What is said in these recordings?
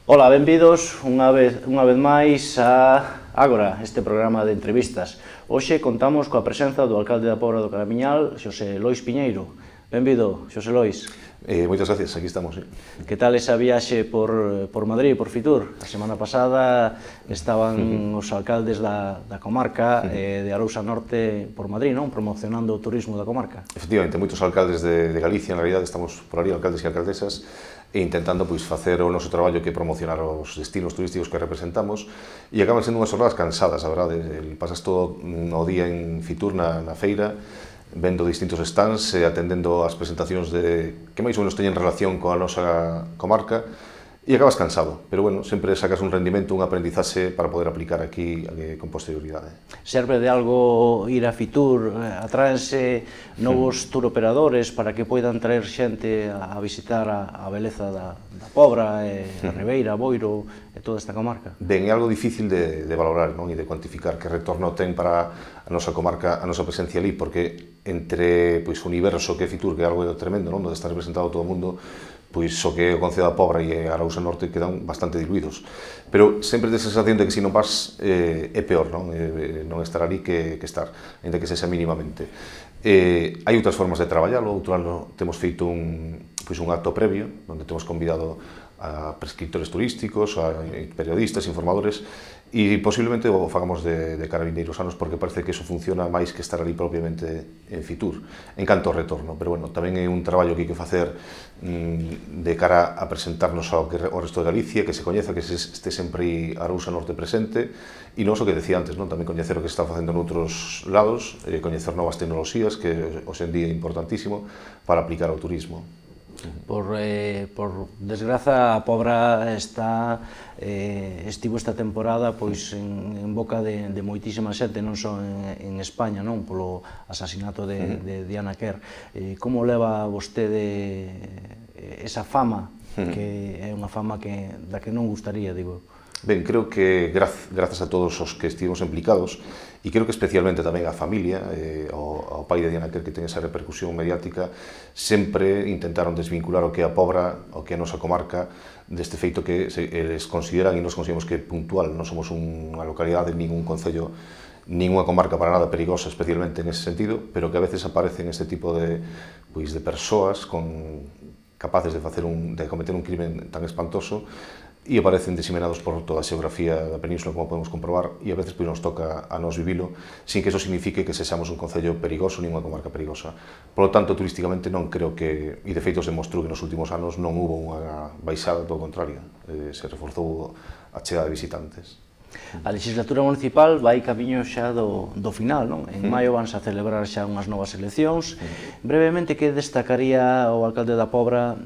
Ola, benvidos unha vez máis a Ágora, este programa de entrevistas. Hoxe contamos coa presenza do alcalde da Pobra do Caramiñal, Xosé Lois Piñeiro. Benvido, Xosé Lois. Moitas gracias, aquí estamos. Que tal esa viaxe por Madrid, por Fitur? A semana pasada estaban os alcaldes da comarca de Arousa Norte por Madrid, non? Promocionando o turismo da comarca. Efectivamente, moitos alcaldes de Galicia, en realidad, estamos por ali, alcaldes e alcaldesas, e intentando facer o noso traballo que promocionar os destinos turísticos que representamos, e acaban sendo unhas jornadas cansadas, a verdade. Pasas todo o día en Fitur, na feira, vendo distintos stands e atendendo as presentacións que máis ou menos teñen relación coa nosa comarca, e acabas cansado, pero bueno, sempre sacas un rendimento, un aprendizaxe para poder aplicar aquí con posterioridade. Serve de algo ir a Fitur? Atráense novos turoperadores para que poidan traer xente a visitar a beleza da Pobra, a Ribeira, a Boiro e toda esta comarca? Ben, é algo difícil de valorar e de cuantificar que retorno ten para a nosa comarca, a nosa presencia ali, porque entre o universo que é Fitur, que é algo tremendo, onde está representado todo o mundo, pois o que é o Concello da Pobra e a Arousa Norte quedan bastante diluídos. Pero sempre tes a sensación de que se non vas é peor, non estar ali que estar, ainda que sexa mínimamente. Hai outras formas de traballalo. Outro ano temos feito un acto previo, onde temos convidado a prescriptores turísticos, a periodistas, informadores, e posiblemente o fagamos de cara a vindeiros anos, porque parece que eso funciona máis que estar ali propiamente en Fitur, en canto ao retorno. Pero bueno, tamén é un traballo que hai que facer de cara a presentarnos ao resto de Galicia, que se coñeza, que este sempre a Arousa Norte presente, e non o que decía antes, tamén coñecer o que se está facendo noutros lados, coñecer novas tecnoloxías, que hoxe en día é importantísimo para aplicar ao turismo. Por desgraza, a Pobra estivo esta temporada en boca de moitísima xente, non só en España, polo asasinato de Diana Quer. Como leva vostede esa fama, que é unha fama da que non gustaría, digo? Ben, creo que grazas a todos os que estivemos implicados, e creo que especialmente tamén a familia, ao pai de Diana Quer, que ten esa repercusión mediática, sempre intentaron desvincular o que é a Pobra, o que é a nosa comarca, deste feito que eles consideran, e nos consideramos que é puntual. Non somos unha localidade, nin un concello, nin unha comarca para nada perigosa, especialmente en ese sentido, pero que a veces aparecen este tipo de persoas capaces de cometer un crimen tan espantoso, e aparecen diseminados por toda a xeografía da península, como podemos comprobar, e a veces nos toca a nos vivilo, sin que eso signifique que sexamos un concello perigoso nin unha comarca perigosa. Por lo tanto, turísticamente non creo que, e de feito se mostrou que nos últimos anos non hubo unha baixada, todo o contrario, se reforzou a chegada de visitantes. A legislatura municipal vai camiño xa do final, non? En maio vanse a celebrar xa unhas novas eleccións. Brevemente, que destacaría o alcalde da Pobra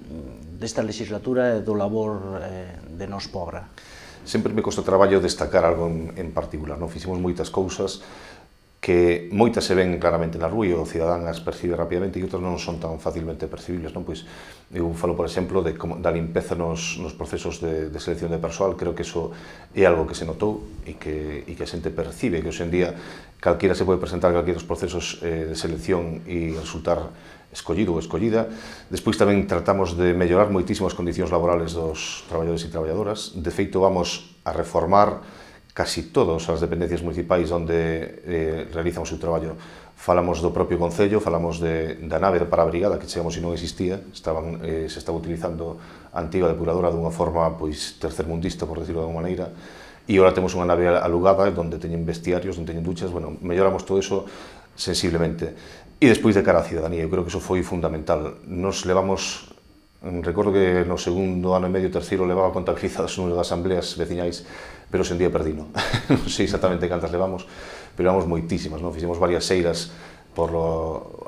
desta legislatura e do labor de Nós Pobra? Sempre me costa traballo destacar algo en particular. Fixemos moitas cousas que moitas se ven claramente na rúa e o cidadán as percibe rapidamente, e outras non son tan facilmente percibibles. Eu falo, por exemplo, da limpeza nos procesos de selección de persoal. Creo que iso é algo que se notou e que a xente percibe, que hoxe en día calquera se pode presentar a calquera dos procesos de selección e resultar escollido ou escollida. Despois tamén tratamos de mellorar moitísimo as condicións laborales dos traballadores e traballadoras. De feito, vamos a reformar casi todas as dependencias municipais onde realizan o seu traballo. Falamos do propio Concello, falamos da nave para a brigada, que chegamos e non existía, se estaba utilizando a antiga depuradora dunha forma tercermundista, por decirlo de alguma maneira, e agora temos unha nave alugada onde teñen vestiarios, onde teñen duchas. Bueno, melloramos todo iso sensiblemente. E despois de cara á cidadanía, eu creo que iso foi fundamental. Nos levamos, recordo que no segundo ano e medio, terceiro, levaba contabilizadas o número de asambleas veciñais, pero hoxe en día perdino. Non sei exactamente cantas levamos, pero levamos moitísimas. Fixemos varias xeiras por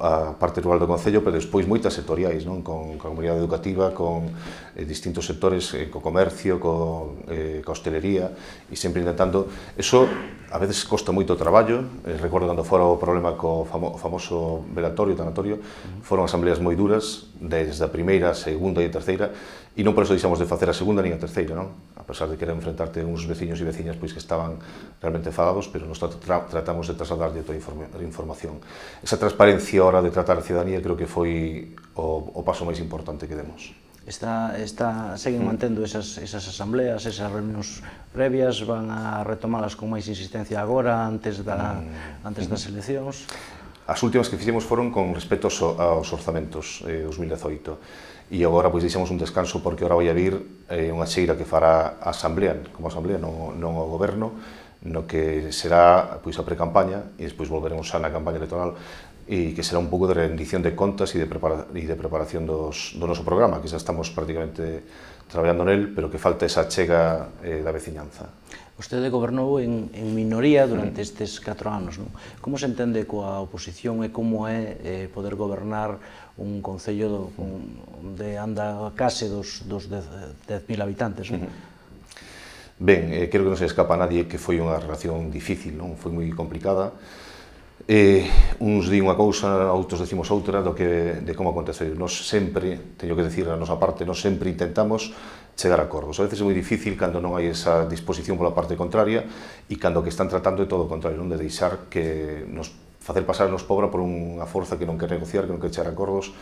a parte rural do Concello, pero despois moitas sectoriais, con a comunidade educativa, con distintos sectores, co comercio, co hostelería, e sempre intentando. Eso a veces costa moito traballo. Recordo cando fora o problema co famoso velatorio, tanatorio, foron asambleas moi duras, desde a primeira, a segunda e a terceira, e non por eso deixamos de facer a segunda nin a terceira, a pesar de querer enfrentarte a uns veciños e veciñas que estaban realmente enfadados, pero nos tratamos de trasladarlle toda a información. Esa transparencia a hora de tratar a cidadanía creo que foi o paso máis importante que demos. Seguen mantendo esas asambleas, esas reunións previas, van a retomalas con máis insistencia agora, antes das eleccións? As últimas que fixemos foron con respecto aos orzamentos 2018 e agora pois deixamos un descanso porque agora vai a vir unha xeira que fará a Asamblea, como Asamblea, non o Goberno, no que será pois a pre-campaña e despois volveremos xa na campaña electoral e que será un pouco de rendición de contas e de preparación do noso programa, que xa estamos prácticamente traballando nel, pero que falta esa chega da veciñanza. Vostede gobernou en minoría durante estes 4 anos, non? Como se entende coa oposición e como é poder gobernar un concello onde anda case dos 10.000 habitantes, non? Ben, creo que non se escapa a nadie que foi unha relación difícil, non? Foi moi complicada. Uns di unha cousa, outros decimos outra de como aconteceu. Nos sempre, teño que decir a nosa parte, nos sempre intentamos chegar a acordos. A veces é moi difícil cando non hai esa disposición pola parte contraria e cando que están tratando é todo o contrario, non de deixar que nos facer pasar a nos pobra por unha forza que non quer negociar, que non quer chegar a acordos.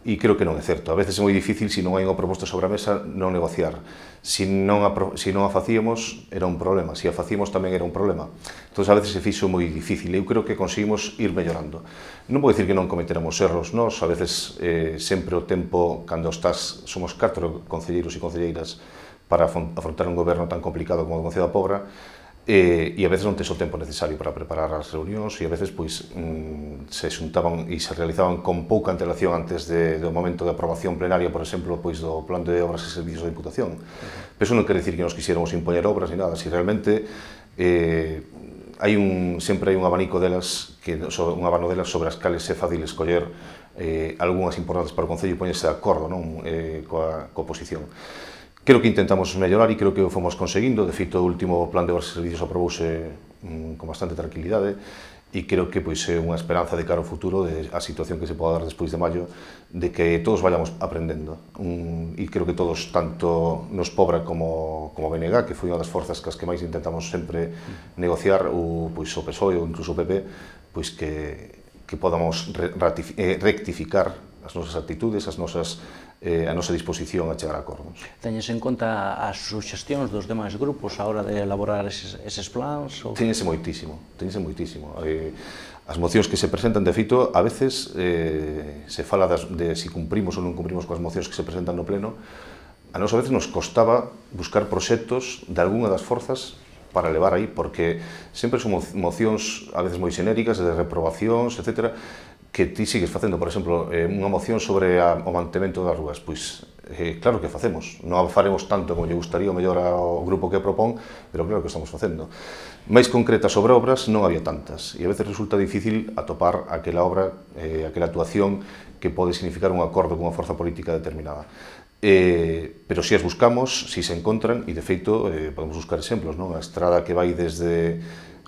E creo que non é certo. A veces é moi difícil, se non hai unha proposta sobre a mesa, non negociar. Se non a facíamos, era un problema. Se a facíamos, tamén era un problema. Entón, a veces se fixo moi difícil. Eu creo que conseguimos ir mellorando. Non vou dicir que non cometeramos erros, nós, a veces, sempre o tempo, cando somos 4 concelleiros e concelleiras para afrontar un goberno tan complicado como o Concello da Pobra, e a veces non tes o tempo necesario para preparar as reunións e a veces pois se xuntaban e se realizaban con pouca antelación antes do momento de aprobación plenaria, por exemplo, pois do plan de obras e servicios da Diputación. Pero iso non quere dicir que nos quixéramos impoñer obras ni nada, si realmente sempre hai un abanico delas, sobre as cales é fácil escoller algunhas importantes para o Concello e poñerse de acordo coa oposición. Creo que intentamos mellorar e creo que o fomos conseguindo. De feito, o último plan de obras e servicios aprobouse con bastante tranquilidade e creo que é unha esperanza de cara ao futuro, a situación que se pode dar despois de maio, de que todos vayamos aprendendo. E creo que todos, tanto nos Pobra como BNG, que foi unha das forzas que máis intentamos sempre negociar, o PSOE ou incluso o PP, que podamos rectificar as nosas actitudes, a nosa disposición a chegar a acordos. Teñes en conta as suxestións dos demais grupos a hora de elaborar eses plans? Teñese moitísimo. As mocións que se presentan, de feito, a veces se fala de se cumprimos ou non cumprimos coas mocións que se presentan no pleno. A nós a veces nos costaba buscar proxectos de algunha das forzas para levar aí, porque sempre son mocións a veces moi xenéricas, de reprobacións, etcétera, que ti sigues facendo, por exemplo, unha moción sobre o mantemento das rúas, pois claro que facemos, non a faremos tanto como lle gustaría o mellor ao grupo que propón, pero claro que estamos facendo. Máis concreta sobre obras non había tantas, e a veces resulta difícil atopar aquela obra, aquela actuación que pode significar un acordo con unha forza política determinada. Pero se as buscamos, se se encontran, e de feito podemos buscar exemplos, non? A estrada que vai desde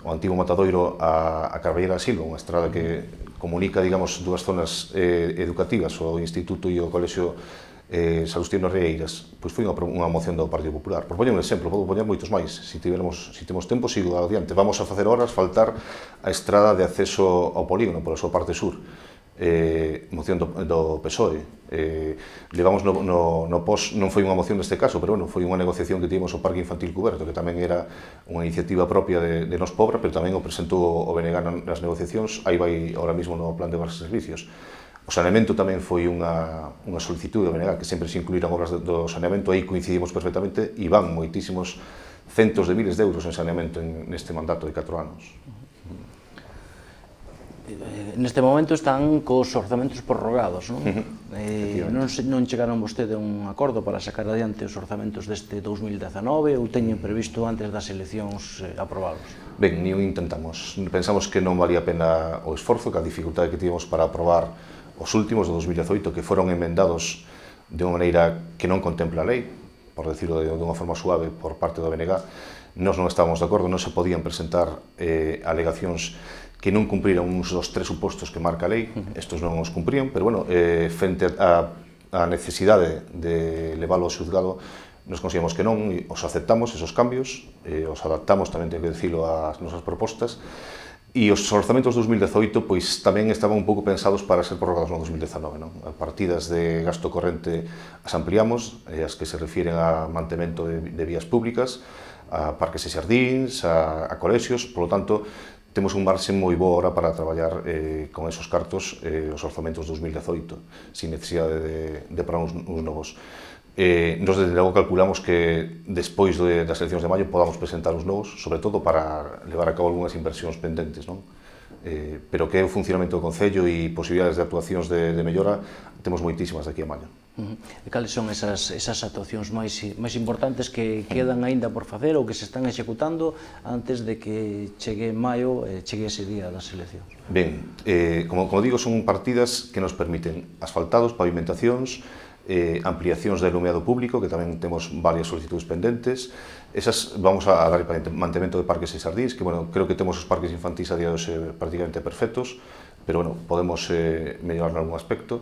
o antigo Matadoiro a Carballeira da Silva, unha estrada que comunica, digamos, dúas zonas educativas, o Instituto e o Colexio Salustiano Rieiras, pois foi unha moción do Partido Popular. Por poñer un exemplo, podo poñer moitos máis. Se temos tempo, sigo adiante. Vamos a facer horas faltar a estrada de acceso ao polígono, pola súa parte sur. Moción do PSOE. Levamos no POS, non foi unha moción neste caso, pero foi unha negociación que tivemos ao Parque Infantil Cuberto, que tamén era unha iniciativa propia de Nos Pobra, pero tamén o presentou o BNG nas negociacións, aí vai ahora mesmo no plan de obras e servicios. O saneamento tamén foi unha solicitude do BNG, que sempre se incluíran obras do saneamento, aí coincidimos perfectamente, e van moitísimos centos de miles de euros en saneamento neste mandato de 4 anos. Neste momento están cos orzamentos prorrogados, non? Non chegaron vostede a un acordo para sacar adiante os orzamentos deste 2019 ou teñen previsto antes das eleccións aprobalos? Ben, ni o intentamos. Pensamos que non valía a pena o esforzo, que a dificultade que tivemos para aprobar os últimos do 2018, que foron emendados de unha maneira que non contempla a lei, por decirlo de unha forma suave, por parte do BNG, nós non estábamos de acordo, non se podían presentar alegacións que non cumpriran uns dos 3 supostos que marca a lei, estos non os cumprían, pero, bueno, frente á necesidade de leválo ao xuzgado, nos consideramos que non, os aceptamos, esos cambios, os adaptamos, tamén tenho que dicilo, ás nosas propostas, E os orzamentos de 2018 pois tamén estaban un pouco pensados para ser prorrogados no 2019, non? A partidas de gasto corrente as ampliamos, as que se refiren a mantemento de vías públicas, a parques e xardíns, a colexios, polo tanto, temos un marxe moi bo ahora para traballar con esos cartos os orzamentos de 2018, sin necesidade de parar uns novos. Nos desde logo calculamos que despois das eleccións de maio podamos presentar uns novos, sobre todo para levar a cabo algunhas inversións pendentes, non? Pero que é o funcionamento do Concello e posibilidades de actuacións de mellora temos moitísimas daqui a maio. E cales son esas actuacións máis importantes que quedan aínda por facer ou que se están executando antes de que chegue maio, chegue ese día das eleccións? Ben, como digo, son partidas que nos permiten asfaltados, pavimentacións, ampliacións de iluminado público, que tamén temos varias solicitudes pendentes. Esas vamos a dar mantemento de parques e xardíns, que, bueno, creo que temos os parques infantis a día de hoxe prácticamente perfectos, pero, bueno, podemos mellorar en algún aspecto.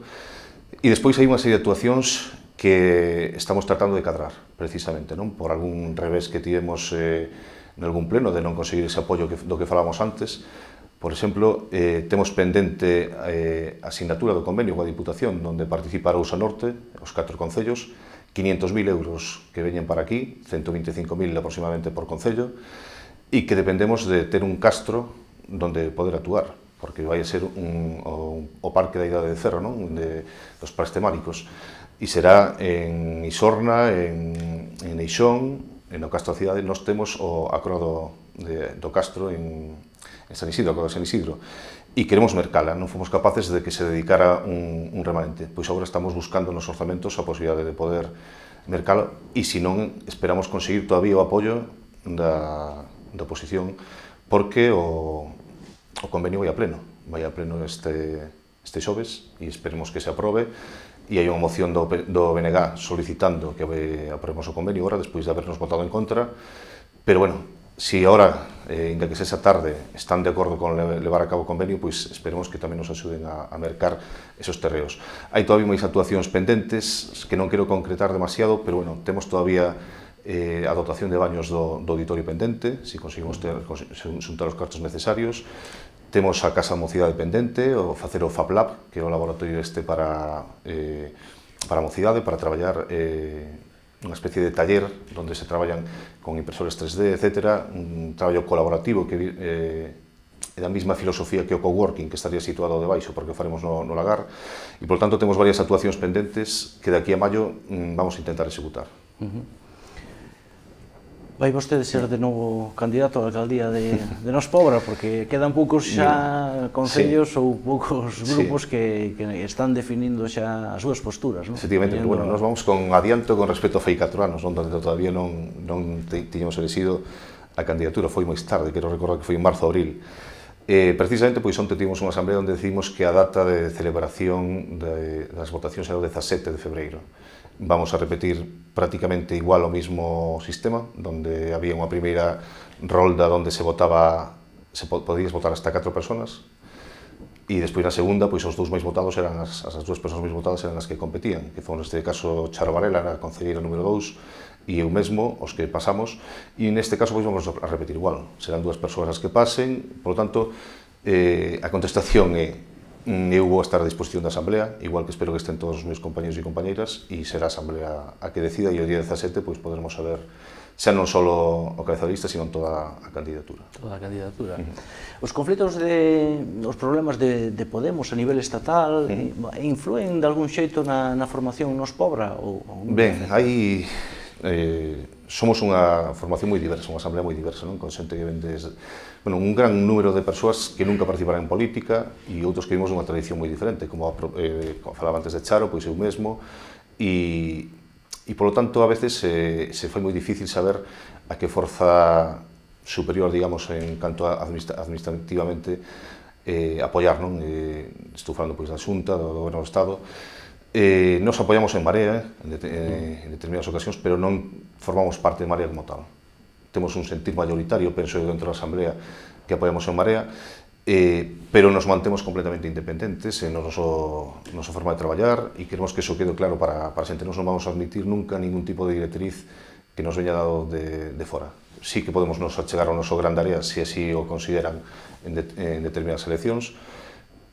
E despois hai unha serie de actuacións que estamos tratando de cadrar, precisamente, non? Por algún revés que tivemos en algún pleno de non conseguir ese apoio do que falábamos antes. Por exemplo, temos pendente a asignatura do convenio coa Diputación, onde participa Arousa Norte, os 4 concellos, 500.000 euros que veñen para aquí, 125.000 aproximadamente por concello, e que dependemos de ter un castro onde poder actuar, porque vai a ser o parque da Idade de Cerro, non? Dos parques temáticos, e será en Isorna, en Eixón, no Castro da Cidade. Nós temos a croa do castro en San Isidro, a croa de San Isidro, e queremos mercala, non fomos capaces de que se dedicara un remanente. Pois agora estamos buscando nos orzamentos a posibilidade de poder mercala, e se non, esperamos conseguir todavía o apoio da oposición, porque o convenio vai a pleno este xoves, e esperemos que se aprobe, e hai unha moción do BNG solicitando que aprobemos o convenio agora, despois de habernos votado en contra, pero, bueno, se agora, ainda que sexa tarde, están de acordo con levar a cabo o convenio, pois esperemos que tamén nos axuden a mercar esos terreos. Hai todavía máis actuacións pendentes que non quero concretar demasiado, pero, bueno, temos todavía a dotación de baños do auditorio pendente, se conseguimos xuntar os cartos necesarios. Temos a Casa da Mocidade pendente, o facer o Fab Lab, que é o laboratorio para a mocidade, para traballar unha especie de taller onde se traballan con impresores 3D, etc. Un traballo colaborativo que é da mesma filosofía que o coworking, que estaría situado debaixo, porque o faremos no lagar, e, por tanto, temos varias actuacións pendentes que daqui a maio vamos a intentar executar. Vai vostede ser de novo candidato á alcaldía de Nos Pobra, porque quedan poucos xa concellos ou poucos grupos que están definindo xa as súas posturas, non? Efectivamente, pero, bueno, nos vamos con adianto con respecto a fai 4 anos, onde todavía non tiñamos elegido a candidatura, foi máis tarde, quero recordar que foi en marzo, abril. Precisamente, pois, onte tivemos unha asamblea onde decidimos que a data de celebración das votacións era o 17 de febreiro. Vamos a repetir prácticamente igual o mismo sistema, onde había unha primeira rolda onde podías votar hasta 4 personas, e despois na segunda, pois os dous máis votados eran as dúas persoas máis votadas eran as que competían, que foron neste caso Charo Varela, a concelleira número 2, e eu mesmo, os que pasamos, e neste caso pois vamos a repetir igual, serán 2 persoas as que pasen, polo tanto, a contestación é: eu vou estar a disposición da Asamblea, igual que espero que estén todos os meus compañeros e compañeiras, e será a Asamblea a que decida, e o día 17 pois poderemos saber xa non só o cabeza de lista, sino toda a candidatura. Toda a candidatura. Os conflitos, os problemas de Podemos a nivel estatal influen de algún xeito na formación Nos Pobra? Ben, somos unha formación moi diversa, unha asamblea moi diversa, non? Con xente que ven un gran número de persoas que nunca participaran en política e outros que vimos unha tradición moi diferente, como falaba antes de Charo, pois eu mesmo, e polo tanto a veces se foi moi difícil saber a que forza superior, digamos, en canto administrativamente apoiar, non? Estou falando pois da Xunta, do Goberno do Estado. Nos apoiamos en Marea en determinadas ocasións, pero non formamos parte de Marea como tal. Temos un sentir mayoritario, penso eu, dentro da Asamblea, que apoiamos en Marea, pero nos mantemos completamente independentes en nosa forma de traballar, e queremos que iso quede claro para a xente. Non vamos a admitir nunca ningún tipo de directriz que nos veña dado de fora. Sí que podemos nos achegar ao noso gran área, se así o consideran en determinadas eleccións,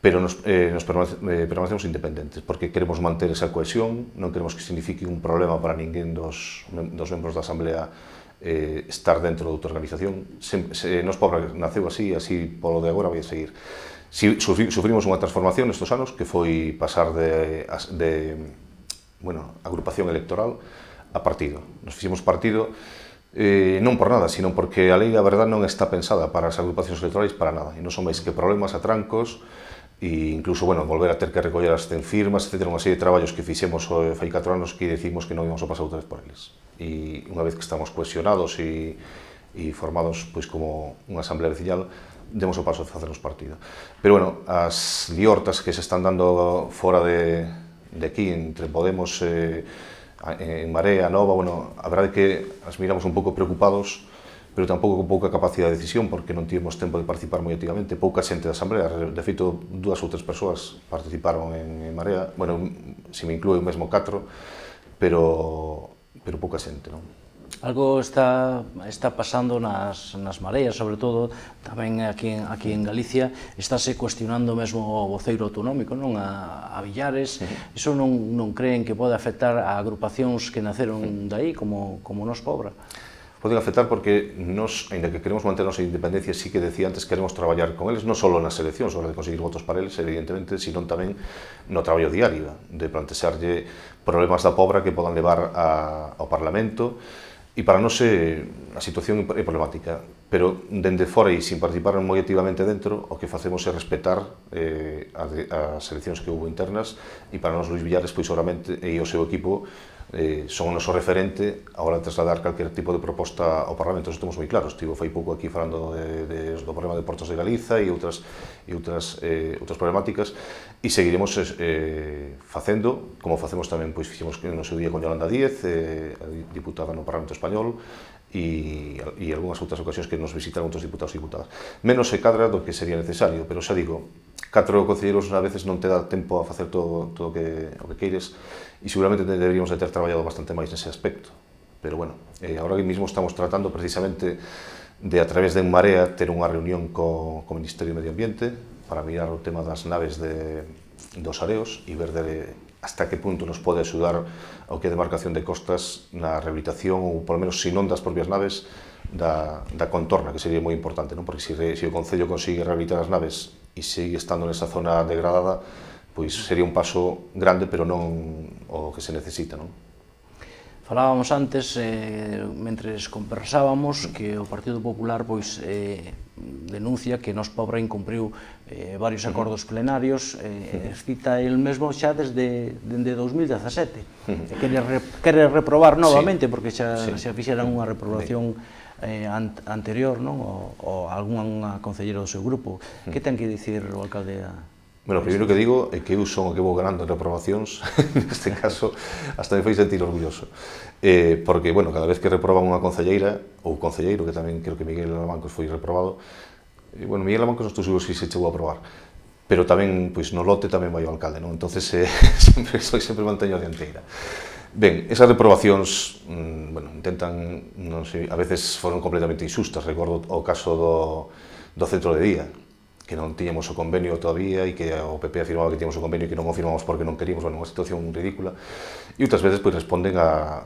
pero nos permanecemos independentes, porque queremos manter esa cohesión, non queremos que signifique un problema para ninguén dos membros da Asamblea estar dentro de outra organización. Nos Pobra naceu así, así polo de agora vai a seguir. Sufrimos unha transformación nestes anos, que foi pasar de agrupación electoral a partido. Nos fixemos partido non por nada, sino porque a lei da verdade non está pensada para as agrupacións electorais para nada, e non son máis que problemas, atrancos, e incluso, volver a ter que recoller as 100 firmas, etc. Unha serie de traballos que fixemos fai 4 anos que decidimos que non íbamos a pasar outra vez por eles. E unha vez que estamos cohesionados e formados como unha asamblea veciñal, demos o paso de facernos partido. Pero, as liortas que se están dando fora de aquí, entre Podemos, en Marea, Nova, a verdade é que as miramos un pouco preocupados, pero tampouco con pouca capacidade de decisión, porque non tivemos tempo de participar moi activamente. Pouca xente da Asamblea, de feito, 2 ou 3 persoas participaron en Marea, se me inclúe mesmo 4, pero pouca xente, non? Algo está pasando nas mareas, sobre todo, tamén aquí en Galicia, estáse cuestionando mesmo o voceiro autonómico, non, a Villares. Iso non creen que pode afectar a agrupacións que naceron daí, como Nos Pobra? Poden afectar porque nos, ainda que queremos manter a nosa independencia, sí que decía antes, queremos traballar con eles, non só nas eleccións, a hora de conseguir votos para eles, evidentemente, sino tamén no traballo diario, de plantexarlle problemas da Pobra que podan levar ao Parlamento. E para nós a situación é problemática, pero dende fora e sin participar moi activamente dentro, o que facemos é respetar as eleccións que houve internas, e para nós Luís Villares, pois, seguramente, e o seu equipo son o noso referente a hora de trasladar calquer tipo de proposta ao Parlamento. Eso estamos moi claros. Estivo fai pouco aquí falando do problema de Portos de Galiza e outras problemáticas, e seguiremos facendo, como facemos tamén, pois fixemos no seu día con Yolanda Díez, diputada no Parlamento Español, e algunhas outras ocasións que nos visitaron outros diputados e diputadas. Menos se cadra do que sería necesario, pero xa digo, 4 concelleiros a veces non te dá tempo a facer todo o que queires, e seguramente deberíamos de ter traballado bastante máis nese aspecto. Pero, agora mismo estamos tratando precisamente de, a través de En Marea, ter unha reunión co Ministerio de Medio Ambiente para mirar o tema das naves dos areos e ver hasta que punto nos pode axudar ao que é demarcación de costas na rehabilitación, ou polo menos, se non das propias naves, da contorna, que sería moi importante, non? Porque se o Concello consigue rehabilitar as naves e sigue estando nesa zona degradada, pois sería un paso grande, pero non o que se necesita, non? Falábamos antes, mentres conversábamos, que o Partido Popular denuncia que Nos Pobra incumpriu varios acordos plenarios, cita el mesmo xa desde 2017. Quere reprobar novamente, porque xa fixeran unha reprobación anterior, non? Ou algunha concelleira do seu grupo. Que ten que dicir o alcalde? O primeiro que digo é que eu son o que vou ganando en reprobacións, neste caso, hasta me fai sentir orgulloso. Porque, cada vez que reproban unha concelleira, ou concelleiro, que tamén creo que Miguel Lamancos foi reprobado, Miguel Lamancos non estou seguro se chegou a aprobar, pero tamén, no lote tamén vai o alcalde, non? Entón, sempre manteño a dianteira. Ben, esas reprobacións, intentan, non sei, a veces foron completamente injustas. Recordo o caso do centro de día, que non tiñamos o convenio todavía e que o PP afirmaba que tiñamos o convenio e que non o firmamos porque non queríamos, unha situación ridícula. E outras veces responden ao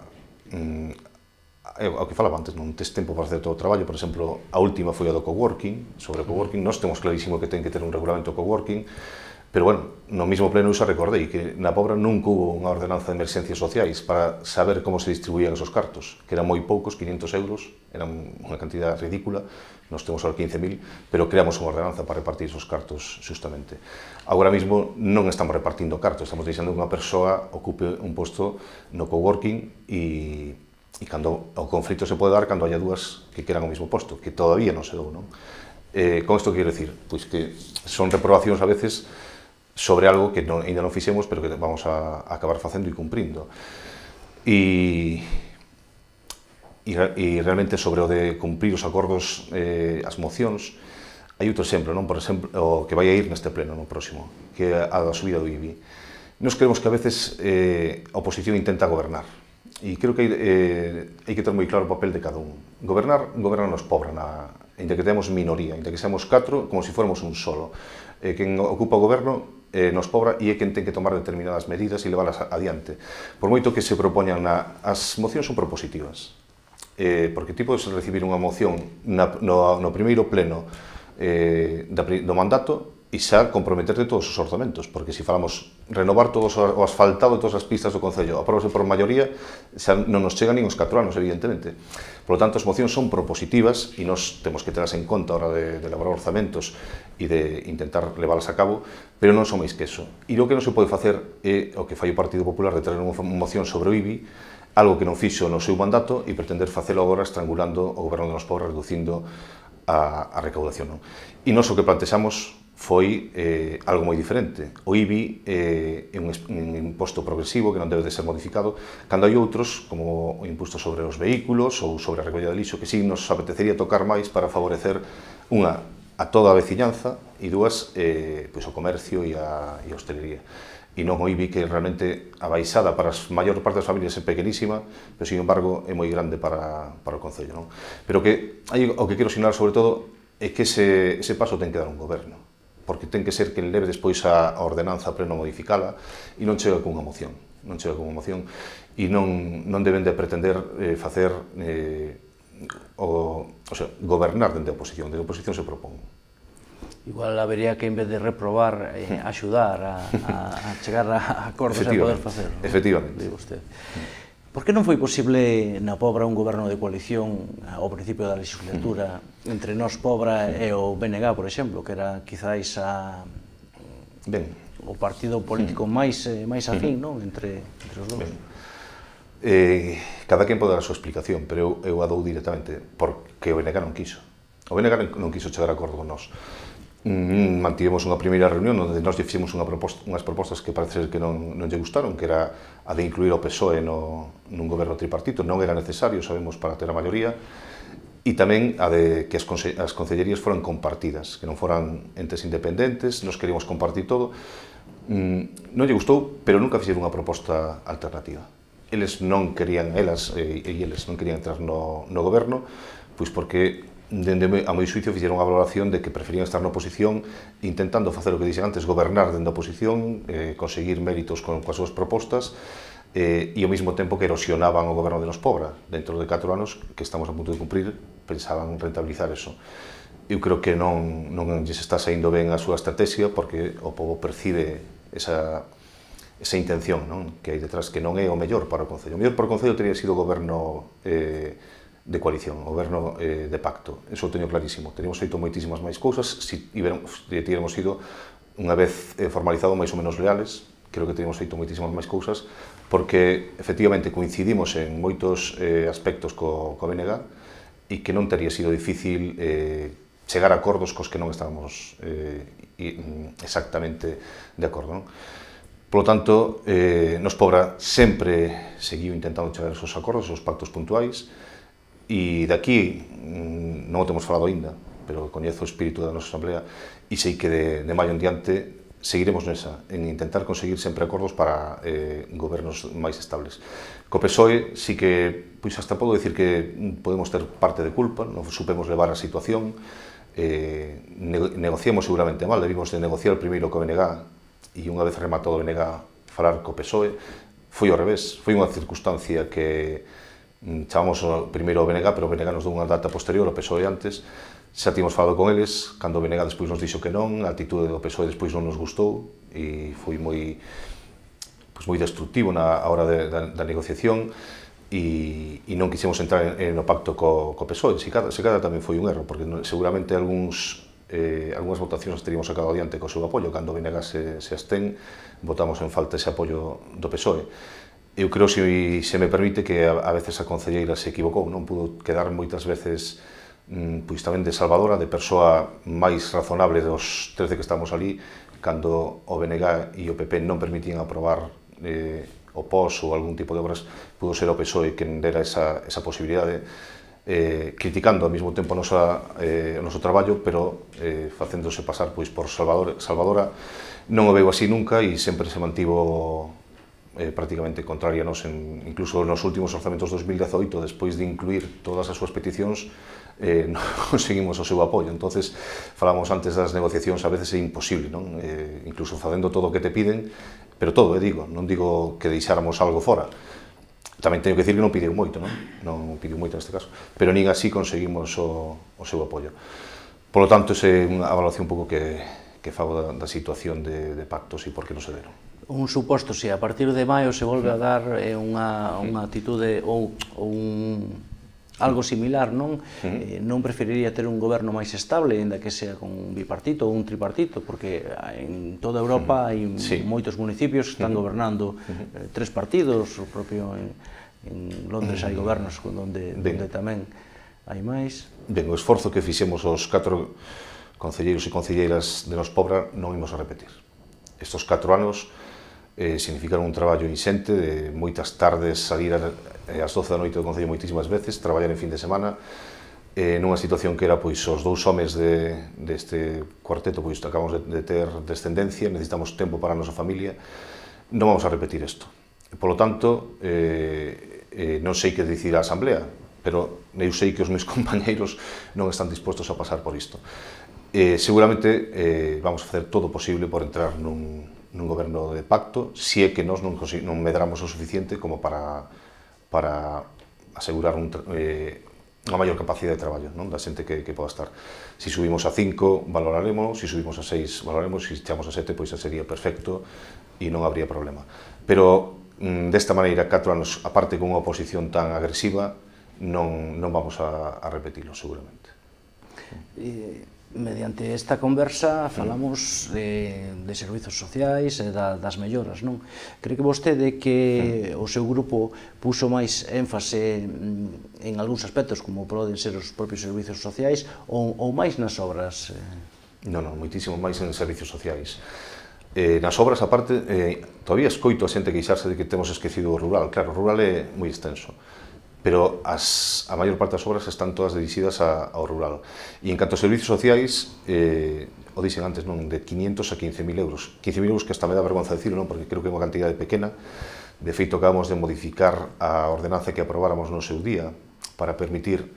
que falaba antes, non tes tempo para facer todo o traballo. Por exemplo, a última foi a do coworking. Sobre o coworking, nós temos clarísimo que ten que ter un regulamento coworking, pero, no mismo pleno eu xa recordei que na Pobra nunca hubo unha ordenanza de emerxencias sociais para saber como se distribuían esos cartos, que eran moi poucos, 500 euros, eran unha cantidad ridícula. Nos temos ahora 15.000, pero creamos unha ordenanza para repartir esos cartos justamente. Agora mismo non estamos repartindo cartos, estamos deixando que unha persoa ocupe un posto no coworking e cando o conflito se pode dar cando haya dúas que queran o mesmo posto, que todavía non se dou, non? Con isto quero dicir, pois que son reprobacións a veces sobre algo que ainda non fixemos, pero que vamos a acabar facendo e cumprindo. E realmente sobre o de cumprir os acordos, as mocións, hai outro exemplo, non? Por exemplo, o que vai a ir neste pleno no próximo, que é a da subida do IBI. Nos creemos que a veces a oposición intenta gobernar, e creo que hai que ter moi claro o papel de cada un. Gobernar nos pobra, ainda que temos minoría, ainda que seamos 4, como se fóramos un solo. Quen ocupa o goberno nos pobra e é quen ten que tomar determinadas medidas e leválas adiante. Por moito que se propoñan, as mocións son propositivas, porque ti podes recibir unha moción no primeiro pleno do mandato e xa comprometerte todos os orzamentos, porque se falamos renovar todo o asfaltado de todas as pistas do Concello, aprobase por maioría, xa non nos chegan nin os 4 anos, evidentemente. Por lo tanto, as mocións son propositivas e nos temos que telas en conta a hora de elaborar orzamentos e de intentar leválas a cabo, pero non son máis que eso. E o que non se pode facer é o que fai o Partido Popular de traer unha moción sobre o IBI, algo que non fixo no seu mandato e pretender facelo agora estrangulando o goberno de nos pobres, reducindo a recaudación. E nós o que plantexamos foi algo moi diferente. O IBI é un imposto progresivo que non debe de ser modificado, cando hai outros, como o imposto sobre os vehículos ou sobre a recollida de lixo, que sí nos apetecería tocar máis para favorecer a toda a veciñanza e dúas, o comercio e a hostelería. E non o IBI, que realmente a baixada para as maior parte das familias é pequenísima, pero, sin embargo, é moi grande para o Concello. Pero o que quero sinalar, sobre todo, é que ese paso ten que dar un goberno, porque ten que ser quen leve despois a ordenanza pleno modificala e non chega cunha moción. Non chega cunha moción e non deben de pretender facer, gobernar dende a oposición. Dende a oposición se propón. Igual habería que, en vez de reprobar, axudar a chegar a acordos e poder facer. Efectivamente. Por que non foi posible na Pobra un goberno de coalición ao principio da legislatura entre Nós Pobra e o BNG, por exemplo, que era quizáis o partido político máis afín entre os dous? Cada quen pode dar a súa explicación, pero eu a dou directamente, porque o BNG non quiso. O BNG non quiso chegar a acordo con nós. Mantivemos unha primeira reunión onde nós fixemos unhas propostas que parece ser que non lle gustaron, que era a de incluir o PSOE nun goberno tripartito. Non era necesario, sabemos, para ter a maioría, e tamén a de que as concellerías foran compartidas, que non foran entes independentes. Nos queríamos compartir todo. Non lle gustou, pero nunca fixeron unha proposta alternativa. Eles non querían entrar no goberno, pois porque a meu xuicio fixeron unha valoración de que preferían estar na oposición intentando facer o que dixen antes, gobernar dende a oposición, conseguir méritos coas súas propostas e ao mesmo tempo que erosionaban o goberno de Nos Pobra. Dentro de 4 anos que estamos a punto de cumprir, pensaban rentabilizar eso. Eu creo que non lles está saindo ben a súa estrategia, porque o povo percibe esa intención que hai detrás, que non é o mellor para o Concello. O mellor para o Concello teria sido o goberno de coalición, o goberno de pacto. Eso o teño clarísimo. Teríamos feito moitísimas máis cousas se tivéronnos sido, unha vez formalizado, máis ou menos leales. Creo que teríamos feito moitísimas máis cousas, porque, efectivamente, coincidimos en moitos aspectos co BNG e que non teria sido difícil chegar a acordos cos que non estábamos exactamente de acordo. Por lo tanto, Nos Pobra sempre seguiu intentando chegar a esos acordos, esos pactos puntuais, e daqui non o temos falado aínda, pero coñezo o espírito da nosa Asamblea e sei que de maio en diante seguiremos nesa, en intentar conseguir sempre acordos para gobernos máis estables. Co PSOE sí que, pois hasta podo dicir que podemos ter parte de culpa, non supemos levar a situación, negociamos seguramente mal, debimos de negociar primeiro co BNG e unha vez rematado o BNG falar co PSOE. Foi ao revés, foi unha circunstancia que chamamos primeiro o BNG, pero o BNG nos dou unha data posterior, o PSOE antes. Xa tínhamos falado con eles, cando o BNG despois nos dixo que non, a actitude do PSOE despois non nos gustou e foi moi destructivo na hora da negociación e non quixemos entrar no pacto co PSOE. Se cada tamén foi un erro, porque seguramente algunhas votacións teríamos sacado adiante co seu apoio. Cando o BNG se abstén, votamos en falta ese apoio do PSOE. Eu creo, se me permite, que a veces a concelleira se equivocou, non pudo quedar moitas veces pois tamén de salvadora, de persoa máis razonable dos 13 que estamos ali, cando o BNG e o PP non permitían aprobar o POS ou algún tipo de obras, pudo ser o PSOE quen dera esa posibilidade, criticando ao mesmo tempo o noso traballo, pero facéndose pasar por salvadora. Non o veu así nunca e sempre se mantivo prácticamente contraria a nos, incluso nos últimos orzamentos 2018, despois de incluir todas as súas peticións, non conseguimos o seu apoio. Entonces, falamos antes das negociacións, a veces é imposible, non? Incluso facendo todo o que te piden, pero todo, digo, non digo que deixáramos algo fora. Tamén teño que dicir que non pideu moito, non? Non pideu moito neste caso, pero nin así conseguimos o seu apoio. Por lo tanto, é unha evaluación un pouco que fago da situación de pactos e por que non se deron. Un suposto, se a partir de maio se volve a dar unha actitude ou algo similar, non? Non preferiría ter un goberno máis estable, ainda que sea con un bipartito ou un tripartito, porque en toda Europa hai moitos municipios que están gobernando tres partidos, o propio en Londres hai gobernos onde tamén hai máis. Ben, o esforzo que fixemos os 4 concelleiros e concelleiras de Nos Pobra non imos a repetir. Estos 4 anos significaron un traballo inxente de moitas tardes salir ás 12 da noite do Concello moitísimas veces, traballar en fin de semana, nunha situación que era pois os 2 homes deste cuarteto pois acabamos de ter descendencia, necesitamos tempo para a nosa familia, non vamos a repetir isto. Por lo tanto, non sei que dicir a Asamblea, pero eu sei que os meus compañeiros non están dispostos a pasar por isto. Seguramente vamos a facer todo o posible por entrar nun goberno de pacto, se é que nós non medramos o suficiente como para asegurar unha maior capacidade de traballo da xente que poda estar. Se subimos a 5, valoraremos, se subimos a 6, valoraremos, se chegamos a 7, pois xa sería perfecto e non habría problema. Pero desta maneira, 4 anos, aparte con unha oposición tan agresiva, non vamos a repetilo, seguramente. Mediante esta conversa falamos de servizos sociais e das melloras, non? Cree que vostede que o seu grupo puxo máis énfase en algúns aspectos, como poden ser os propios servizos sociais, ou máis nas obras? Non, moitísimo máis en servizos sociais. Nas obras, aparte, todavía escoito a xente queixarse de que temos esquecido o rural. Claro, o rural é moi extenso, pero a maior parte das obras están todas dirixidas ao rural. E en canto a servizos sociais, o dixen antes, non, de 500 a 15.000 euros. 15.000 euros que hasta me dá vergonza decirlo, non, porque creo que é unha cantidade pequena. De feito, acabamos de modificar a ordenanza que aprobáramos no seu día para permitir,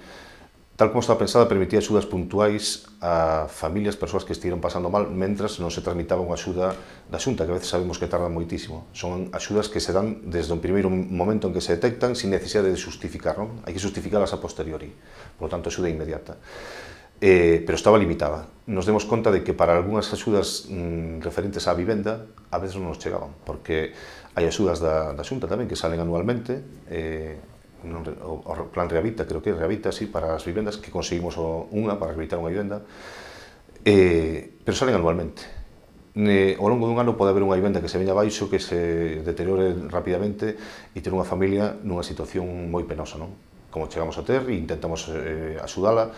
tal como estaba pensada, permitir axudas puntuais a familias, persoas que estiveron pasando mal, mentras non se tramitaba unha axuda da Xunta, que a veces sabemos que tardan moitísimo. Son axudas que se dan desde o primeiro momento en que se detectan, sin necesidade de justificar, non? Hai que justificalas a posteriori, por lo tanto, axuda inmediata. Pero estaba limitada. Nos demos conta de que para algunhas axudas referentes á vivenda, a veces non nos chegaban, porque hai axudas da Xunta tamén que salen anualmente, o plan Rehabita, creo que é Rehabita, sí, para as vivendas, que conseguimos unha para rehabilitar unha vivenda, pero salen anualmente. Ao longo dun ano pode haber unha vivenda que se veña abaixo, que se deteriore rapidamente e ter unha familia nunha situación moi penosa, non? Como chegamos a ter e intentamos axudala,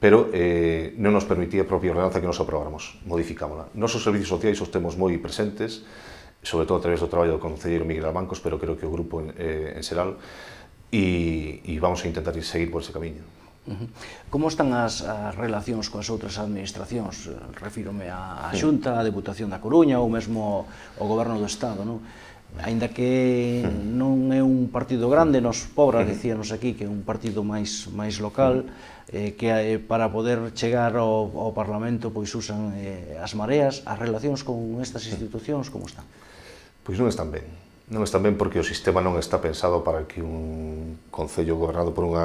pero non nos permitía a propia ordenanza que nos aprobáramos, modificámola. Nos os servizos sociais os temos moi presentes, sobre todo a través do traballo do concelleiro Miguel Albancos, pero creo que o grupo en xeral, e vamos a intentar seguir por ese camiño. Como están as relacións coas outras administracións? Refírome á Xunta, á Deputación da Coruña ou mesmo ao Goberno do Estado, non? Aínda que non é un partido grande, Nos Pobra, dicíanos aquí, que é un partido máis local, que para poder chegar ao Parlamento pois usan as mareas. As relacións con estas institucións como están? Pois non están ben. Non están ben porque o sistema non está pensado para que un concello gobernado por un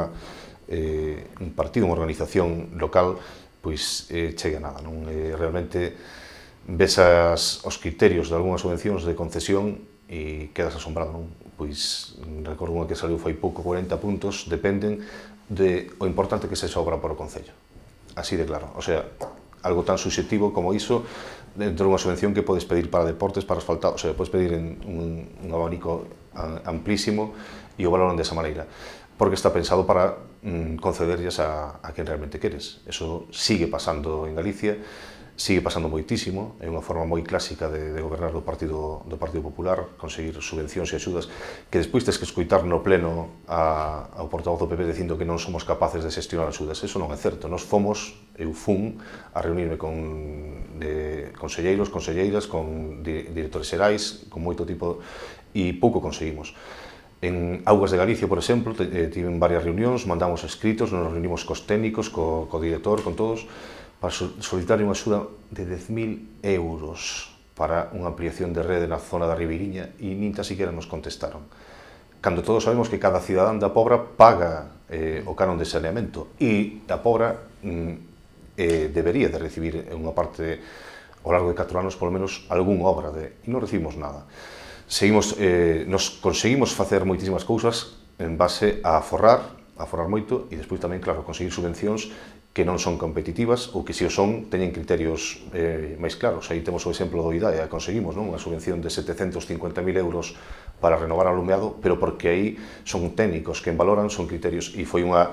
partido, unha organización local, pois chegue a nada, non? Realmente ves os criterios de algunhas subvencións de concesión e quedas asombrado, non? Pois recordo unha que saliu fai pouco, 40 puntos, dependen de o importante que se sobra para o concello. Así de claro, o sea, algo tan subxectivo como iso, dentro dunha subvención que podes pedir para deportes, para asfaltado, o sea, podes pedir en un abanico amplísimo e o valoran desa maneira, porque está pensado para concederlles a quen realmente queres. Eso sigue pasando en Galicia, sigue pasando moitísimo, é unha forma moi clásica de gobernar do Partido Popular, conseguir subvencións e axudas, que despois tes que escoitar no pleno ao portavoz do PP dicindo que non somos capaces de xestionar axudas. Eso non é certo. Nos fomos, eu fun, a reunirme con conselleiros, conselleiras, con directores xerais, con moito tipo, e pouco conseguimos. En Augas de Galicia, por exemplo, tiven varias reunións, mandamos escritos, nos reunimos cos técnicos, co director, con todos, para solicitar unha axuda de 10.000 euros para unha ampliación de rede na zona da Ribeiriña e nin tan siquiera nos contestaron. Cando todos sabemos que cada cidadán da Pobra paga o canon de saneamento e a Pobra debería de recibir unha parte ao largo de 4 anos, polo menos, algún obra e non recibimos nada. Nos conseguimos facer moitísimas cousas en base a aforrar moito e despois tamén, claro, conseguir subvencións que non son competitivas ou que, se o son, teñen criterios máis claros. Aí temos o exemplo do IDAEA, conseguimos unha subvención de 750.000 euros para renovar o alumeado, pero porque aí son técnicos que en valoran, son criterios, e foi unha...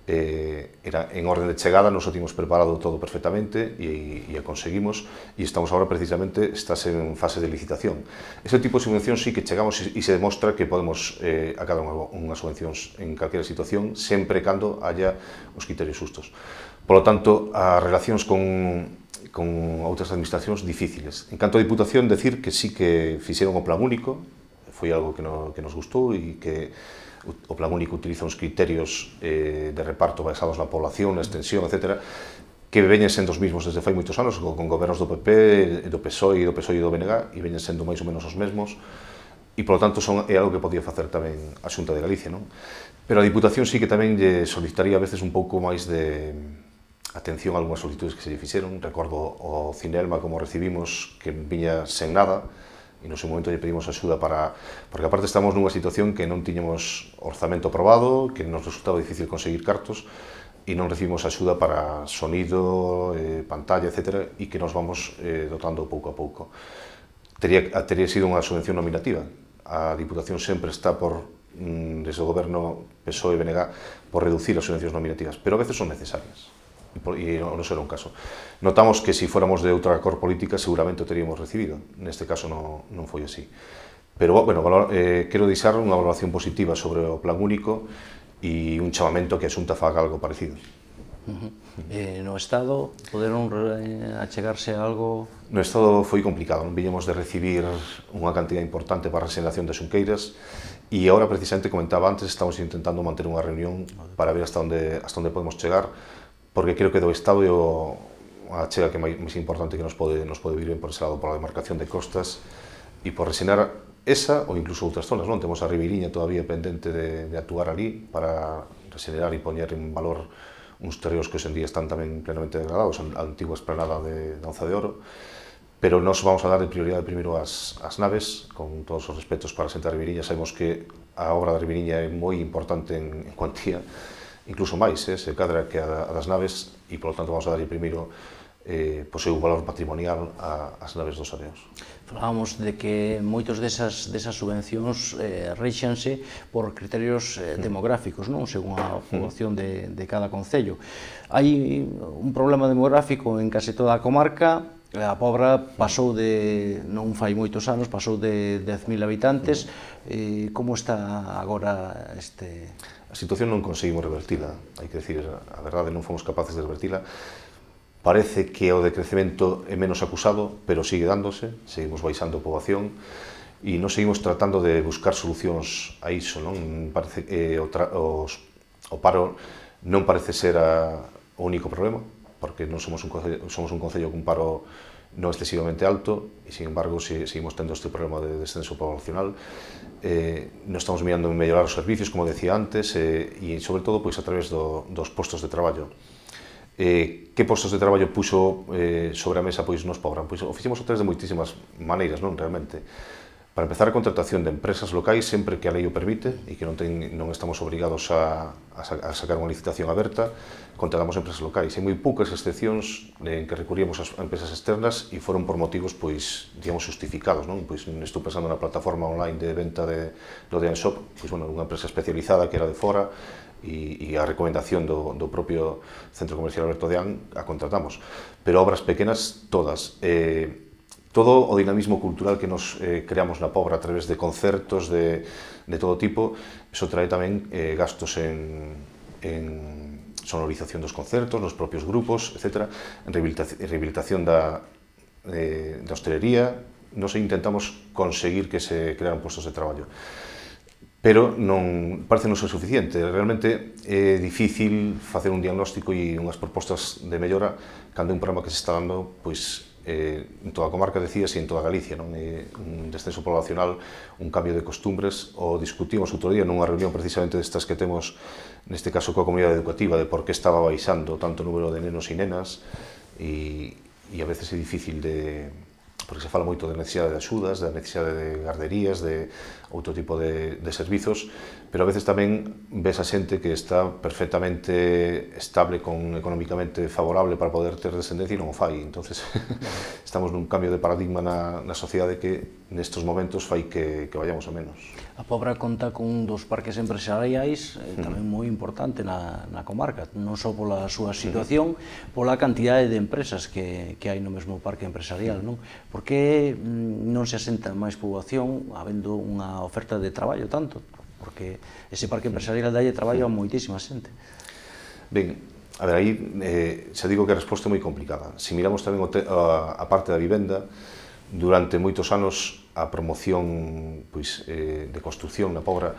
era en orden de chegada, nos o tínhamos preparado todo perfectamente e a conseguimos, e estamos agora precisamente, estás en fase de licitación. Ese tipo de subvención sí que chegamos e se demostra que podemos acabar unhas subvencións en calquera situación, sempre cando haya os criterios justos. Por lo tanto, as relacións con outras administracións difíciles. En canto a Diputación, decir que sí que fixeron o plan único, foi algo que nos gustou e que o plan único utiliza uns criterios de reparto basados na población, na extensión, etc., que veñen sendo os mesmos desde fai moitos anos, con gobernos do PP, do PSOE e do BNG, e veñen sendo máis ou menos os mesmos, e, polo tanto, é algo que podía facer tamén a Xunta de Galicia, non? Pero a Diputación sí que tamén lle solicitaría a veces un pouco máis de atención a algunhas solicitudes que se lle fixeron. Recordo o Cinelma como recibimos, que viña sen nada, e no seu momento lle pedimos axuda porque aparte estamos nunha situación que non tiñamos orzamento aprobado, que nos resultaba difícil conseguir cartos e non recibimos axuda para sonido, pantalla, etc., e que nos vamos dotando pouco a pouco. Tería sido unha subvención nominativa. A Diputación sempre está desde o goberno PSOE e BNG por reducir as subvencións nominativas, pero a veces son necesarias. E non será un caso. Notamos que se fóramos de outra cor política seguramente o teríamos recibido. Neste caso non foi así. Pero, bueno, quero deixar unha valoración positiva sobre o plan único e un chamamento que a Xunta faga algo parecido. No Estado, poderon achegarse a algo? No Estado foi complicado, non viñemos de recibir unha cantidad importante para a regeneración das Xunqueiras e agora, precisamente, comentaba antes, estamos intentando manter unha reunión para ver hasta onde podemos chegar, porque creo que do Estado é a chega que máis importante que nos pode vir ben por ese lado, por a demarcación de costas e por resenar esa ou incluso outras zonas, non? Temos a Ribeiriña todavía pendente de actuar ali para resenerar e poñer en valor uns terreos que hoxendía están tamén plenamente degradados, a antigua esplanada de Onza de Oro, pero nos vamos a dar de prioridade primeiro ás naves, con todos os respetos para a xente da Ribeiriña. Sabemos que a obra da Ribeiriña é moi importante en cuantía, incluso máis, se cadra que a das naves, e, polo tanto, vamos a darlle primeiro o seu valor patrimonial ás naves dos areos. Falábamos de que moitos desas subvencións reixanse por criterios demográficos, non? Según a poboación de cada concello. Hai un problema demográfico en case toda a comarca. A Pobra pasou non fai moitos anos, pasou de 10.000 habitantes. Como está agora este...? A situación non conseguimos revertila, hai que decir, a verdade, non fomos capaces de revertila. Parece que o decrecemento é menos acusado, pero sigue dándose, seguimos baixando a poboación e nos seguimos tratando de buscar solucións a iso, non? Parece que o paro non parece ser o único problema, porque non somos un concello con paro non excesivamente alto e, sin embargo, seguimos tendo este problema de descenso poblacional. Non estamos mirando en mellorar os servicios, como decía antes, e, sobre todo, a través dos postos de traballo. Que postos de traballo puxo sobre a mesa nos Pobra? O fixemos a través de moitísimas maneiras, non, realmente. Para empezar, a contratación de empresas locais sempre que a lei o permite e que non estamos obrigados a sacar unha licitación aberta, contratamos empresas locais. Hai moi poucas excepcións en que recurríamos a empresas externas e foron por motivos, digamos, justificados, non? Estou pensando na plataforma online de venta do DNShop, unha empresa especializada que era de fora, e a recomendación do propio Centro Comercial Alberto Deán a contratamos. Pero obras pequenas, todas. Todo o dinamismo cultural que nos creamos na Pobra a través de concertos de todo tipo, iso trae tamén gastos en sonorización dos concertos, nos propios grupos, etc. En rehabilitación da hostelería, nos intentamos conseguir que se crearan postos de traballo. Pero non parece non ser suficiente. Realmente é difícil facer un diagnóstico e unhas propostas de mellora cando é un programa que se está dando en toda a comarca, decías, e en toda Galicia. Un descenso poblacional, un cambio de costumbres. O discutimos outro día nunha reunión precisamente destas que temos, neste caso coa comunidade educativa, de por que estaba baixando tanto o número de nenos e nenas, e a veces é difícil porque se fala moito de necesidade de axudas, da necesidade de garderías, de outro tipo de servizos, pero a veces tamén ves a xente que está perfectamente estable, económicamente favorable para poder ter descendencia e non o fai. Entonces, estamos nun cambio de paradigma na sociedade que nestes momentos fai que vayamos a menos. A Pobra conta con un dos parques empresariais tamén moi importante na comarca, non só pola súa situación, pola cantidade de empresas que hai no mesmo parque empresarial, non? Por que non se asenta máis poboación habendo unha oferta de traballo tanto? Porque ese parque empresarial dalle traballo a moitísima xente. Ben, a ver, aí xa digo que a resposta é moi complicada. Se miramos tamén a parte da vivenda, durante moitos anos a promoción de construción na Pobra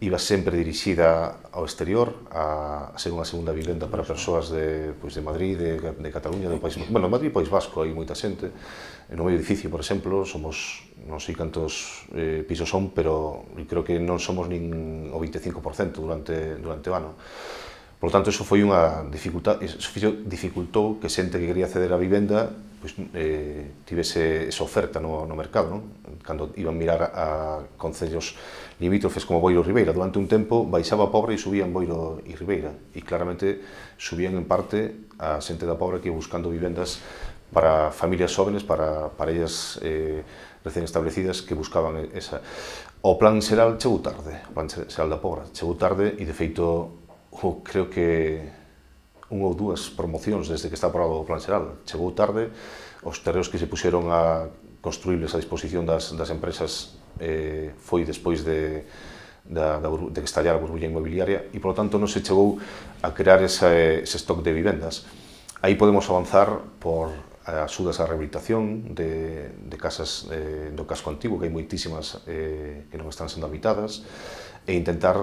iba sempre dirixida ao exterior, a ser unha segunda vivenda para persoas de Madrid, de Cataluña, do País... Bueno, Madrid e País Vasco hai moita xente. No meu edificio, por exemplo, somos, non sei cantos pisos son, pero creo que non somos nin o 25% durante o ano. Por lo tanto, iso foi unha dificultade, iso dificultou que xente que quería acceder á vivenda tivese esa oferta no mercado. Cando iban mirar a concellos limítrofes como Boiro e Ribeira, durante un tempo baixaba a Pobra e subían Boiro e Ribeira, e claramente subían en parte a xente da Pobra que ia buscando vivendas para familias jóvenes, para parellas recén establecidas que buscaban esa. O plan xeral chegou tarde, o plan xeral da Pobra chegou tarde, e de feito creo que unha ou dúas promocións desde que está aprobado o plan xeral chegou tarde. Os terreos que se puxeron a construíbles a disposición das empresas foi despois de que estallara a burbulla inmobiliaria, e, polo tanto, non se chegou a crear ese stock de vivendas. Aí podemos avanzar por axudas á rehabilitación de casas do casco antigo, que hai moitísimas que non están sendo habitadas, e intentar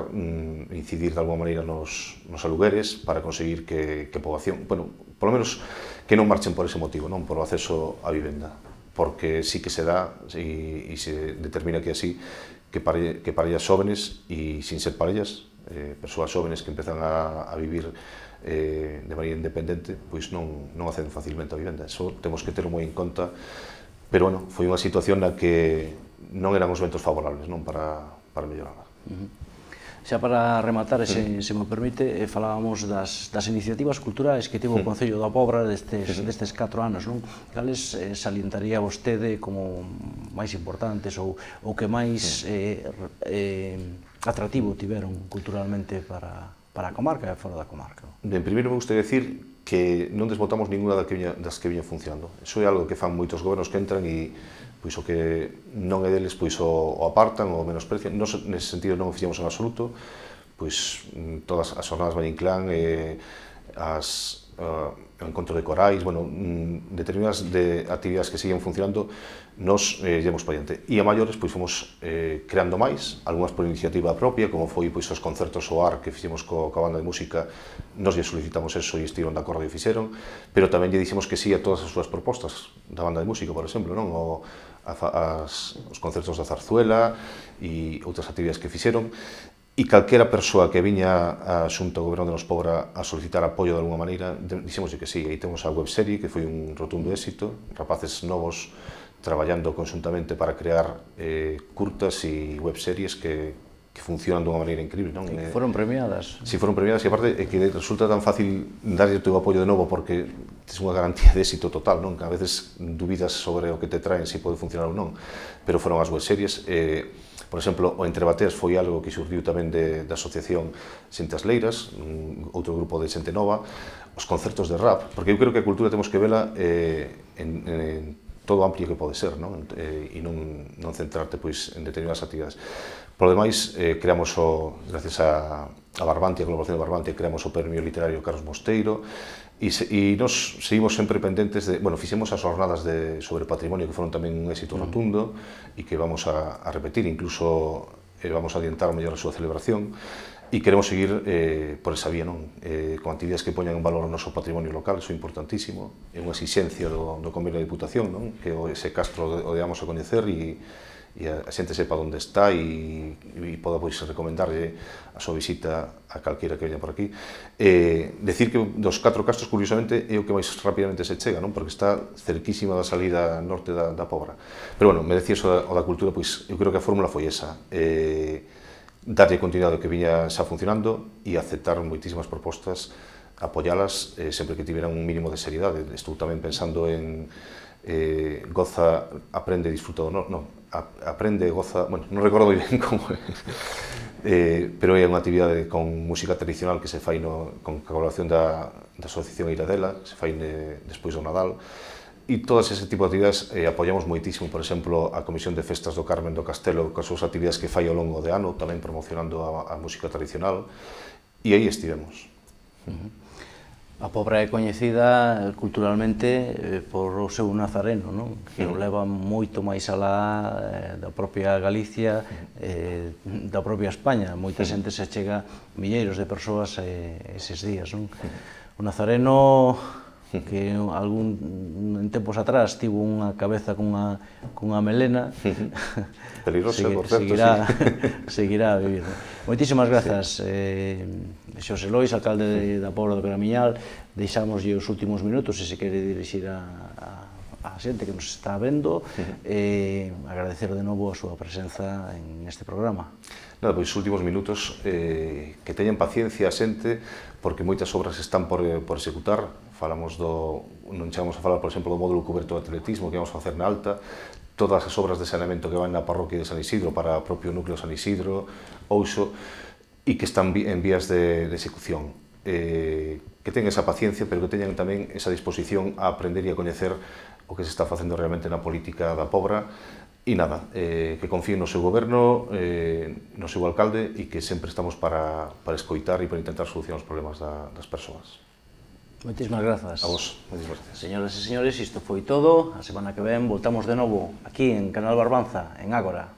incidir de alguma maneira nos alugueres para conseguir que a poboación, bueno, polo menos que non marchen por ese motivo, non por o acceso á vivenda, porque sí que se dá e se determina que así que parellas jóvenes e sin ser parellas, persoas jóvenes que empezan a vivir de maneira independente, pois non acceden facilmente á vivenda. Eso temos que ter moi en conta, pero, bueno, foi unha situación na que non eran os ventos favorables para mellorarla. Xa para rematar, se me permite, falábamos das iniciativas culturais que tivo o Concello da Pobra destes 4 anos, non? Cales salientaría vostede como máis importantes ou que máis atractivo tiveron culturalmente para a comarca e fora da comarca? Ben, primeiro me gustaría decir que non desbotamos ninguna das que viñan funcionando. Iso é algo que fan moitos gobernos que entran e pois o que non é deles pois o apartan ou menosprecian. Nós nese sentido non o fixemos en absoluto, pois todas as jornadas Valle Inclán, o encontro de corais, bueno, determinadas actividades que siguen funcionando, nos llevamos para diante. E a maiores, pois fomos creando máis, algunhas por iniciativa propia, como foi pois os concertos OAR que fixemos coa banda de música, nos lle solicitamos eso e estiveron de acordo e fixeron, pero tamén lle dixemos que sí a todas as súas propostas da banda de música, por exemplo, non? Os concertos da Zarzuela e outras actividades que fixeron, e calquera persoa que viña a Xunta do Goberno de Nos Pobra a solicitar apoio de alguma maneira, dixemos que sí. Aí temos a webserie, que foi un rotundo éxito, rapaces novos traballando conjuntamente para crear curtas e webseries que funcionan dunha maneira increíble, non? Que foron premiadas. Si, foron premiadas, e aparte que resulta tan fácil darlle o teu apoio de novo porque tes unha garantía de éxito total, non? Que a veces dubidas sobre o que te traen, se pode funcionar ou non, pero foron as webseries. Por exemplo, o Entrebatés foi algo que xurdiu tamén da asociación Xente as Leiras, outro grupo de xente nova, os concertos de rap, porque eu creo que a cultura temos que vela en todo o amplio que pode ser, e non centrarte en determinadas actividades. Por lo demais, creamos, gracias a Barbantia, a colaboración de Barbantia, creamos o Premio Literario Carlos Mosteiro, e nos seguimos sempre pendentes de, fixemos as jornadas sobre patrimonio que foron tamén un éxito rotundo e que vamos a repetir, incluso vamos a adiantar mellor a súa celebración, e queremos seguir por esa vía, con actividades que poñan en valor o noso patrimonio local, iso é importantísimo, é unha exixencia do Convenio da Diputación, que ese castro o deamos a coñecer e a xente sepa onde está e poda recomendarlle a súa visita a calquera que veña por aquí. Decir que dos 4 castros, curiosamente, é o que máis rapidamente se chega, porque está cerquísima da salida norte da Pobra. Pero, me decía iso da cultura, eu creo que a fórmula foi esa, darlle continuidade ao que viña xa funcionando e aceptar moitísimas propostas, apoialas sempre que tiveran un mínimo de seriedade. Estou tamén pensando en goza, aprende, disfruta aprende, goza, non recordo moi ben como é, pero é unha actividade con música tradicional que se fai con colaboración da Asociación Eiradela, que se fai despois do Nadal, e todas ese tipo de actividades apoiamos moitísimo, por exemplo, a Comisión de Festas do Carmen do Castelo, con as súas actividades que fai ao longo de ano, tamén promocionando a música tradicional, e aí estivemos. A Pobra é coñecida culturalmente por o seu nazareno, que o leva moito máis alá da propia Galicia, da propia España. Moita xente se chega, milleiros de persoas eses días. O nazareno, que en tempos atrás tivo unha cabeza cunha melena, peligrosa, por certo, seguirá a vivir. Moitísimas grazas, Xosé Lois, alcalde da Pobra do Caramiñal. Deixámoslle os últimos minutos, se quere dirixir a xente que nos está vendo, agradecer de novo a súa presenza en este programa. Nada, pois os últimos minutos, que teñan paciencia a xente, porque moitas obras están por executar. Non chegamos a falar, por exemplo, do módulo cuberto de atletismo que vamos a facer na Alta, todas as obras de saneamento que van na parroquia de San Isidro para o propio núcleo San Isidro, Ouso, e que están en vías de execución. Que teñan esa paciencia, pero que teñan tamén esa disposición a aprender e a coñecer o que se está facendo realmente na política da Pobra, e nada, que confíen no seu goberno, no seu alcalde, e que sempre estamos para escoitar e para intentar solucionar os problemas das persoas. Moitísimas grazas. A vos. Moitísimas grazas. Señoras e señores, isto foi todo. A semana que ven voltamos de novo aquí en Canal Barbanza, en Ágora.